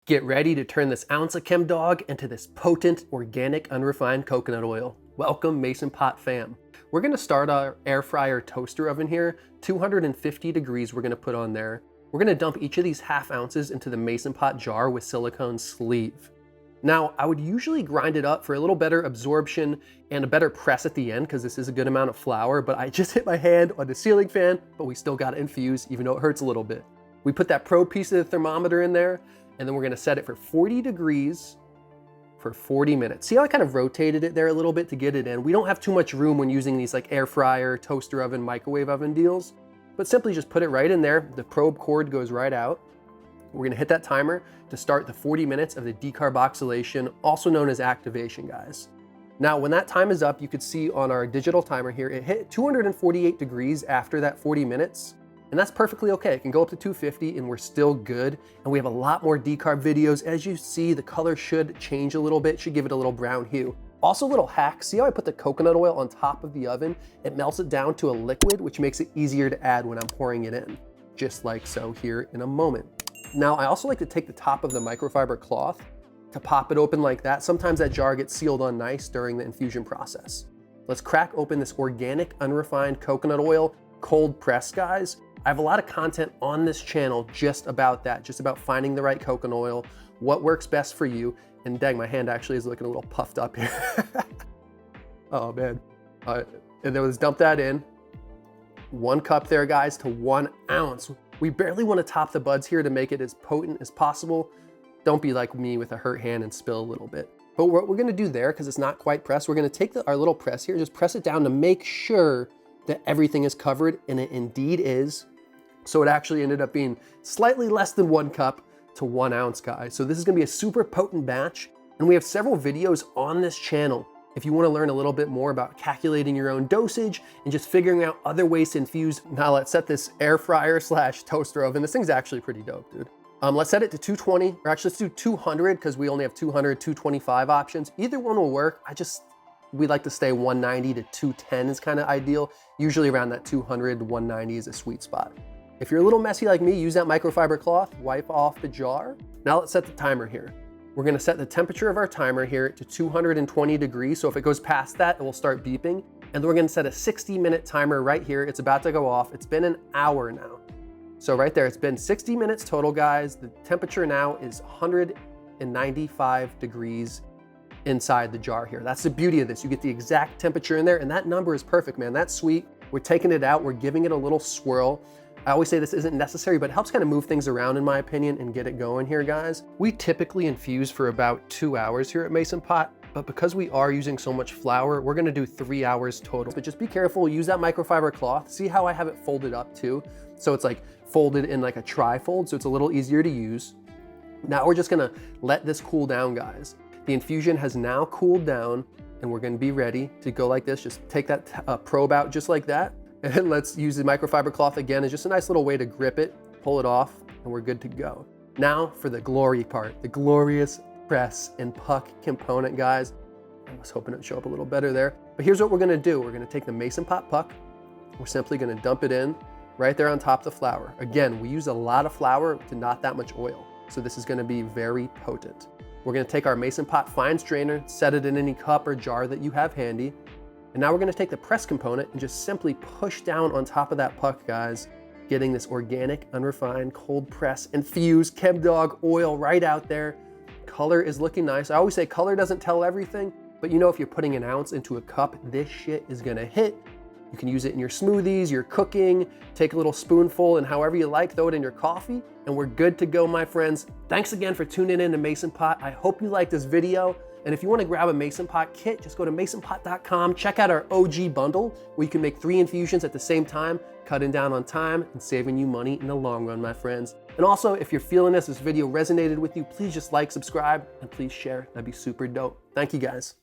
Get ready to turn this ounce of Chemdawg into this potent, organic, unrefined coconut oil. Welcome, Mason Pot fam. We're gonna start our air fryer toaster oven here. 250 degrees we're gonna put on there. We're gonna dump each of these half ounces into the Mason Pot jar with silicone sleeve. Now, I would usually grind it up for a little better absorption and a better press at the end because this is a good amount of flour, but I just hit my hand on the ceiling fan, but we still got to infuse even though it hurts a little bit. We put that probe piece of the thermometer in there, and then we're gonna set it for 40 degrees for 40 minutes. See how I kind of rotated it there a little bit to get it in? We don't have too much room when using these like air fryer, toaster oven, microwave oven deals, but simply just put it right in there. The probe cord goes right out. We're gonna hit that timer to start the 40 minutes of the decarboxylation, also known as activation, guys. Now, when that time is up, you could see on our digital timer here, it hit 248 degrees after that 40 minutes, and that's perfectly okay. It can go up to 250 and we're still good. And we have a lot more decarb videos. As you see, the color should change a little bit, should give it a little brown hue. Also, a little hack, see how I put the coconut oil on top of the oven? It melts it down to a liquid, which makes it easier to add when I'm pouring it in, just like so here in a moment. Now, I also like to take the top of the microfiber cloth to pop it open like that. Sometimes that jar gets sealed on nice during the infusion process. Let's crack open this organic, unrefined coconut oil, cold press, guys. I have a lot of content on this channel just about that, just about finding the right coconut oil, what works best for you. And dang, my hand actually is looking a little puffed up here. Oh man. And then let's dump that in. 1 cup there, guys, to 1 ounce. We barely want to top the buds here to make it as potent as possible. Don't be like me with a hurt hand and spill a little bit. But what we're gonna do there, because it's not quite pressed, we're gonna take our little press here, just press it down to make sure that everything is covered, and it indeed is. So it actually ended up being slightly less than 1 cup to 1 ounce, guys. So this is gonna be a super potent batch, and we have several videos on this channel if you wanna learn a little bit more about calculating your own dosage and just figuring out other ways to infuse. Now let's set this air fryer / toaster oven. This thing's actually pretty dope, dude. Let's set it to 220, or actually let's do 200 because we only have 200, 225 options. Either one will work. We like to stay 190 to 210 is kind of ideal. Usually around that 200 to 190 is a sweet spot. If you're a little messy like me, use that microfiber cloth, wipe off the jar. Now let's set the timer here. We're gonna set the temperature of our timer here to 220 degrees. So if it goes past that, it will start beeping. And then we're gonna set a 60-minute timer right here. It's about to go off. It's been an hour now. So right there, it's been 60 minutes total, guys. The temperature now is 195 degrees inside the jar here. That's the beauty of this. You get the exact temperature in there, and that number is perfect, man. That's sweet. We're taking it out. We're giving it a little swirl. I always say this isn't necessary, but it helps kind of move things around in my opinion and get it going here, guys. We typically infuse for about 2 hours here at Mason Pot, but because we are using so much flour, we're gonna do 3 hours total. But just be careful, use that microfiber cloth. See how I have it folded up too? So it's like folded in like a tri-fold, so it's a little easier to use. Now we're just gonna let this cool down, guys. The infusion has now cooled down and we're gonna be ready to go like this. Just take that probe out just like that. And let's use the microfiber cloth again. It's just a nice little way to grip it, pull it off, and we're good to go. Now for the glory part, the glorious press and puck component, guys. I was hoping it would show up a little better there. But here's what we're gonna do. We're gonna take the Mason Pot puck. We're simply gonna dump it in right there on top of the flour. Again, we use a lot of flour to not that much oil. So this is gonna be very potent. We're gonna take our Mason Pot fine strainer, set it in any cup or jar that you have handy. And now we're gonna take the press component and just simply push down on top of that puck, guys, getting this organic, unrefined, cold press, infused Chemdawg oil right out there. Color is looking nice. I always say color doesn't tell everything, but you know if you're putting an ounce into a cup, this shit is gonna hit. You can use it in your smoothies, your cooking, take a little spoonful and however you like, throw it in your coffee, and we're good to go, my friends. Thanks again for tuning in to Mason Pot. I hope you liked this video. And if you want to grab a Mason Pot kit, just go to masonpot.com, check out our OG bundle where you can make 3 infusions at the same time, cutting down on time and saving you money in the long run, my friends. And also, if you're feeling this video resonated with you, please just like, subscribe, and please share. That'd be super dope. Thank you, guys.